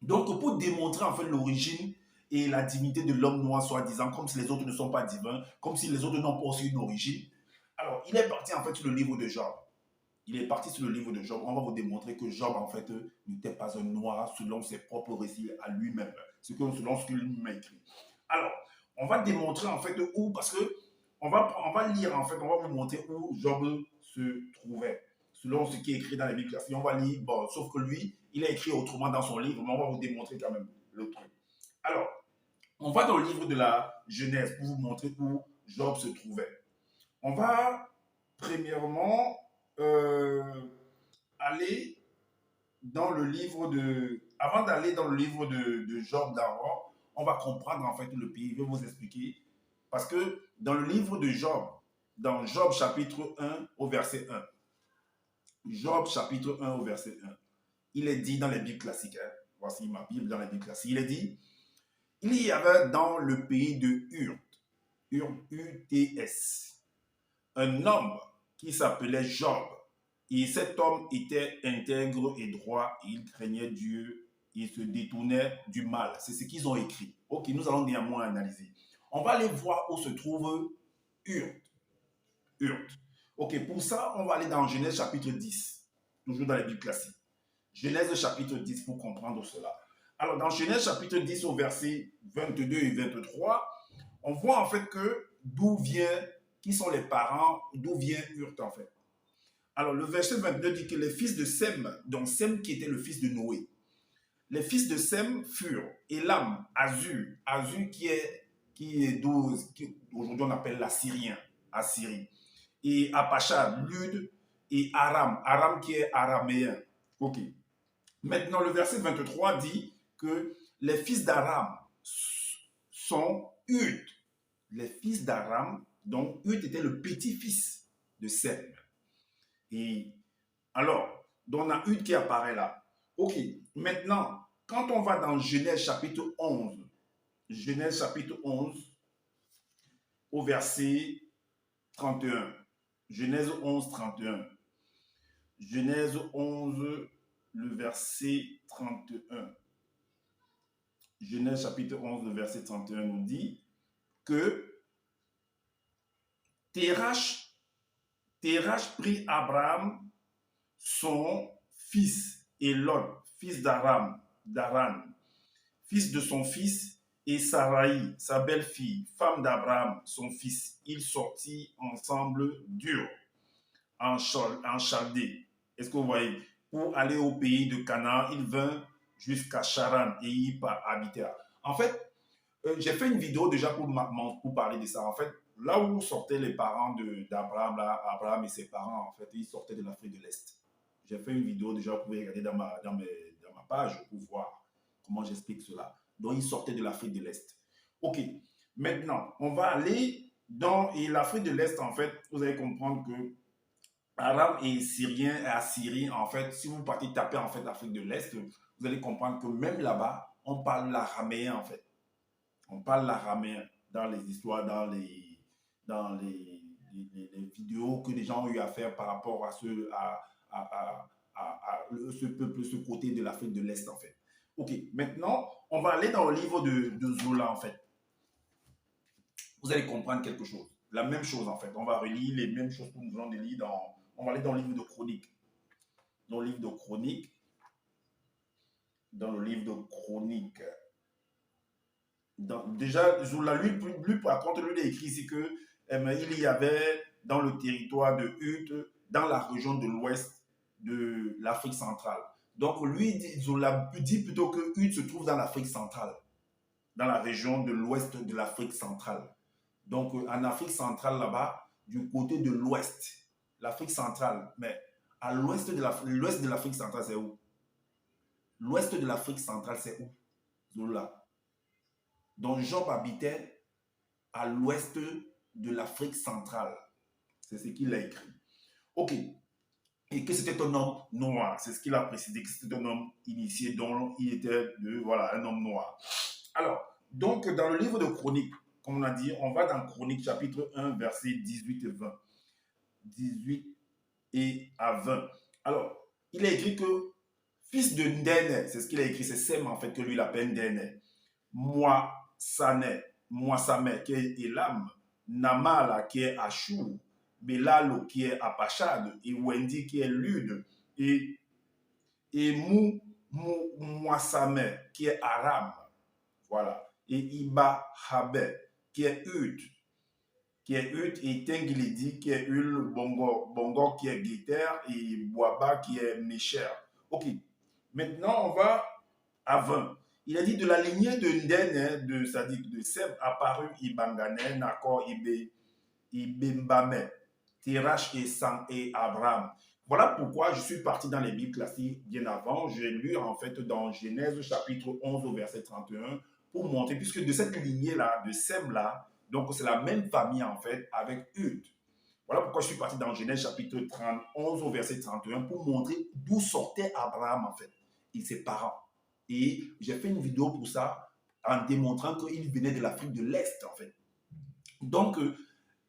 Donc, pour démontrer en fait l'origine et la divinité de l'homme noir, soi-disant, comme si les autres ne sont pas divins, comme si les autres n'ont pas aussi une origine, alors il est parti en fait sur le livre de Job. Il est parti sur le livre de Job. On va vous démontrer que Job, en fait, n'était pas un noir selon ses propres récits à lui-même, selon ce qu'il lui-même a écrit. Alors, on va démontrer en fait où, parce que on va lire en fait, on va vous montrer où Job se trouvait, selon ce qui est écrit dans les Bibles classiques. On va lire, bon, sauf que lui, il a écrit autrement dans son livre, mais on va vous démontrer quand même le truc. Alors, on va dans le livre de la Genèse pour vous montrer où Job se trouvait. On va premièrement aller dans le livre de... Avant d'aller dans le livre de Job d'avant, on va comprendre en fait le pays. Je vais vous expliquer. Parce que dans le livre de Job, dans Job chapitre 1 au verset 1, Job chapitre 1 au verset 1, il est dit dans les Bibles classiques, hein, voici ma Bible dans les Bibles classiques, il est dit, il y avait dans le pays de Ur, U-T-S, un homme qui s'appelait Job. Et cet homme était intègre et droit, et il craignait Dieu, il se détournait du mal. C'est ce qu'ils ont écrit. Ok, nous allons néanmoins analyser. On va aller voir où se trouve Urt. Urt. Ok, pour ça, on va aller dans Genèse chapitre 10, toujours dans les Bibles classiques. Genèse chapitre 10 pour comprendre cela. Alors, dans Genèse chapitre 10 au verset 22 et 23, on voit en fait que d'où vient, qui sont les parents, d'où vient Urt en fait. Alors, le verset 22 dit que les fils de Sem, donc Sem qui était le fils de Noé, les fils de Sem furent Élam, Azur, Azur qui est 12, aujourd'hui on appelle l'Assyrien, Assyrie, et Apachad, Lud, et Aram, Aram qui est araméen. Ok. Maintenant, le verset 23 dit que les fils d'Aram sont Hud. Les fils d'Aram, donc Hud était le petit-fils de Sem. Et alors, donc on a Hud qui apparaît là. Ok, maintenant, quand on va dans Genèse chapitre 11, Genèse chapitre 11 au verset 31. Genèse 11, 31. Genèse 11, le verset 31. Genèse chapitre 11, le verset 31 nous dit que Terach prit Abraham, son fils, et Lot, fils d'Aran, fils de son fils, et Sarai, sa belle-fille, femme d'Abraham, son fils. Ils sortirent ensemble d'Ur, en Chaldée. Est-ce que vous voyez? Pour aller au pays de Canaan, il vint jusqu'à Charan et y habita. En fait, j'ai fait une vidéo déjà pour parler de ça. En fait, là où sortaient les parents d'Abraham, Abraham et ses parents, en fait, ils sortaient de l'Afrique de l'Est. J'ai fait une vidéo déjà, vous pouvez regarder dans ma page pour voir comment j'explique cela. Donc, ils sortaient de l'Afrique de l'Est. Ok, maintenant, on va aller dans l'Afrique de l'Est, en fait, vous allez comprendre que Arabe et Syrien et Assyrie, en fait, si vous partez taper en fait l'Afrique de l'Est, vous allez comprendre que même là-bas, on parle l'araméen en fait. On parle l'araméen dans les histoires, dans les vidéos que les gens ont eu à faire par rapport à ce peuple, ce côté de l'Afrique de l'Est en fait. Ok, maintenant, on va aller dans le livre de Zola en fait. Vous allez comprendre quelque chose. La même chose en fait. On va relire les mêmes choses que nous allons lire dans... On va aller dans le livre de Chroniques. Dans le livre de Chroniques. Dans le livre de Chroniques. Déjà, Zola, lui, par contre, lui, il a écrit ici que il y avait dans le territoire de Hut, dans la région de l'ouest de l'Afrique centrale. Donc, lui, Zola dit plutôt que Hut se trouve dans l'Afrique centrale, dans la région de l'ouest de l'Afrique centrale. Donc, en Afrique centrale, là-bas, du côté de l'ouest, l'Afrique centrale, mais à l'ouest de l'Afrique centrale, c'est où? L'ouest de l'Afrique centrale, c'est où? Zola. Donc, Job habitait à l'ouest de l'Afrique centrale. C'est ce qu'il a écrit. Ok. Et que c'était un homme noir. C'est ce qu'il a précisé, que c'était un homme initié, dont il était un homme noir. Alors, donc, dans le livre de Chroniques, comme on a dit, on va dans Chroniques chapitre 1, versets 18 et 20. 18 et à 20. Alors, il a écrit que fils de Ndene, c'est ce qu'il a écrit, c'est Sem en fait que lui il appelle Ndene. Moisane, Moisame qui est Elam, Namala qui est Ashur, Belalo qui est Apachad, et Wendi qui est Lude, et, Moisame qui est Aram, voilà, et Iba Habe qui est Ud, et Tengilidi qui est Ul, Bongo qui est Guiter, et Boaba qui est Mécher. Ok, maintenant on va à 20. Il a dit de la lignée de Nden, de Sadik, de Seb, apparu Ibangane, Nakor, Ibembame, Tirash et Abraham. Voilà pourquoi je suis parti dans les Bibles classiques bien avant. J'ai lu en fait dans Genèse chapitre 11 au verset 31 pour montrer, puisque de cette lignée-là, de Sem-là, donc c'est la même famille en fait avec Hud. Voilà pourquoi je suis parti dans Genèse chapitre 11 au verset 31 pour montrer d'où sortait Abraham en fait et ses parents. Et j'ai fait une vidéo pour ça en démontrant qu'il venait de l'Afrique de l'Est en fait. Donc,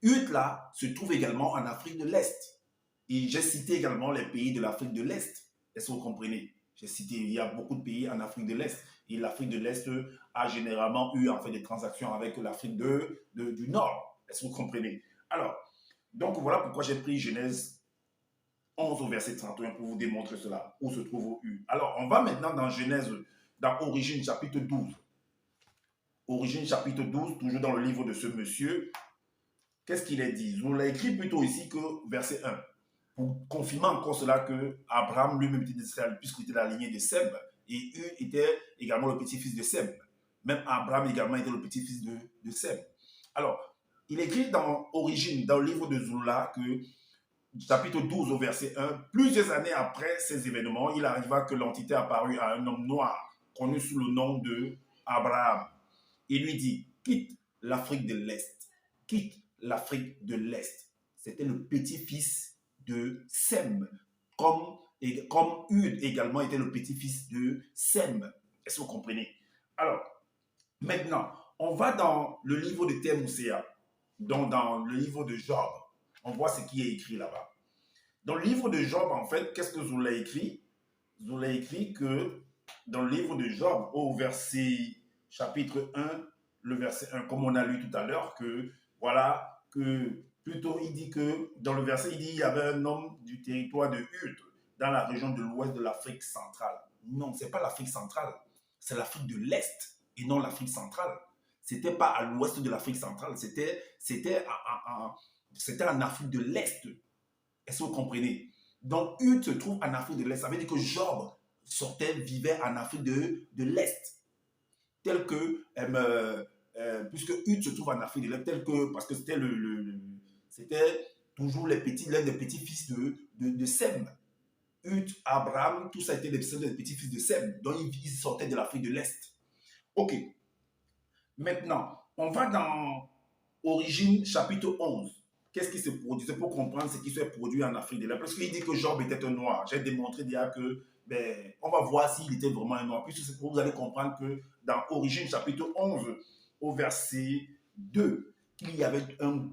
Hud là se trouve également en Afrique de l'Est. Et j'ai cité également les pays de l'Afrique de l'Est. Est-ce que vous comprenez? J'ai cité, il y a beaucoup de pays en Afrique de l'Est. Et l'Afrique de l'Est a généralement eu en fait des transactions avec l'Afrique du Nord. Est-ce que vous comprenez? Alors, donc voilà pourquoi j'ai pris Genèse 11 au verset 31 pour vous démontrer cela, où se trouve U. Alors, on va maintenant dans Genèse, dans Origine chapitre 12. Origine chapitre 12, toujours dans le livre de ce monsieur. Qu'est-ce qu'il est dit? On l'a écrit plutôt ici que verset 1. Pour confirmer encore cela que Abraham lui-même était d'Israël, puisqu'il était la lignée de Seb, et U était également le petit-fils de Seb. Même Abraham également était le petit-fils de Seb. Alors, il écrit dans Origine, dans le livre de Zoula, que chapitre 12 au verset 1, plusieurs années après ces événements, il arriva que l'entité apparut à un homme noir, connu sous le nom de Abraham. Il lui dit, quitte l'Afrique de l'Est, quitte l'Afrique de l'Est. C'était le petit-fils de Sem, comme Hud également était le petit-fils de Sem. Est-ce que vous comprenez? Alors, maintenant, on va dans le livre de Thémouséa, donc dans le livre de Job. On voit ce qui est écrit là-bas. Dans le livre de Job, en fait, qu'est-ce que Zoula écrit? Zoula écrit que dans le livre de Job, au verset chapitre 1, le verset 1, comme on a lu tout à l'heure, que voilà, que plutôt il dit que dans le verset, il dit il y avait un homme du territoire de Hud, dans la région de l'ouest de l'Afrique centrale. Non, ce n'est pas l'Afrique centrale, c'est l'Afrique de l'Est et non l'Afrique centrale. C'était pas à l'ouest de l'Afrique centrale, c'était en Afrique de l'Est. Est-ce que vous comprenez? Donc, Hud se trouve en Afrique de l'Est. Ça veut dire que Job vivait en Afrique de l'Est. Tel que, puisque Hud se trouve en Afrique de l'Est, tel que, parce que c'était c'était toujours l'un des petits-fils de Sem. Hud, Abraham, tout ça était des petits-fils de Sem. Donc, ils sortaient de l'Afrique de l'Est. Ok. Maintenant, on va dans Origine, chapitre 11. Qu'est-ce qui se produit? C'est pour comprendre ce qui se produit en Afrique de l'Est. Parce qu'il dit que Job était un noir. J'ai démontré déjà que, on va voir s'il était vraiment un noir. Puis vous allez comprendre que dans Origine, chapitre 11, au verset 2, qu'il y avait un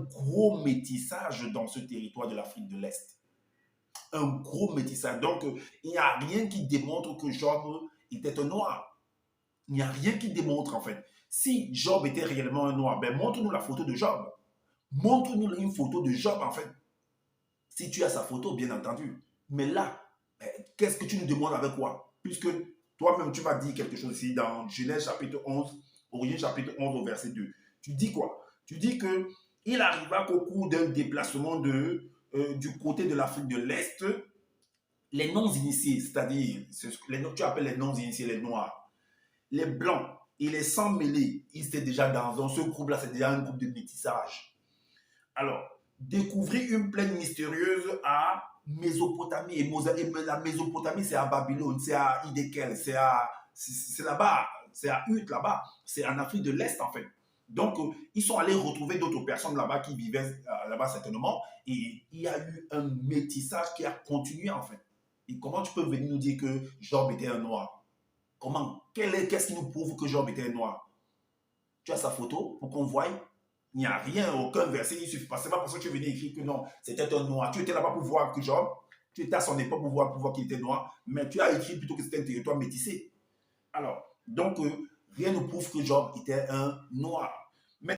gros métissage dans ce territoire de l'Afrique de l'Est. Un gros métissage. Donc, il n'y a rien qui démontre que Job était un noir. Il n'y a rien qui démontre, en fait. Si Job était réellement un noir, montre-nous la photo de Job. Montre-nous une photo de Job, en fait. Si tu as sa photo, bien entendu. Mais là, qu'est-ce que tu nous demandes avec quoi? Puisque toi-même, tu vas dire quelque chose ici dans Genèse chapitre 11, Origine chapitre 11 au verset 2. Tu dis quoi? Tu dis qu'il arriva qu'au cours d'un déplacement du côté de l'Afrique de l'Est, les non-initiés, c'est-à-dire, tu appelles les non-initiés les noirs, les blancs et les sans mêlés, ils étaient déjà dans ce groupe-là, c'est déjà un groupe de métissage. Alors, découvrir une plaine mystérieuse à Mésopotamie. Et la Mésopotamie, c'est à Babylone, c'est à Idékel, c'est là-bas, c'est à Hud, là-bas. C'est en Afrique de l'Est, en fait. Donc, ils sont allés retrouver d'autres personnes là-bas qui vivaient là-bas certainement. Et il y a eu un métissage qui a continué, en fait. Et comment tu peux venir nous dire que Job était un noir? Comment? Qu'est-ce qui nous prouve que Job était un noir? Tu as sa photo pour qu'on voie? Il n'y a rien, aucun verset, il suffit pas. C'est pas pour ça que tu venais écrire que non, c'était un noir. Tu étais là-bas pour voir que Job, Tu étais à son époque pour voir qu'il était noir, mais tu as écrit plutôt que c'était un territoire métissé. Alors, donc, rien ne prouve que Job était un noir.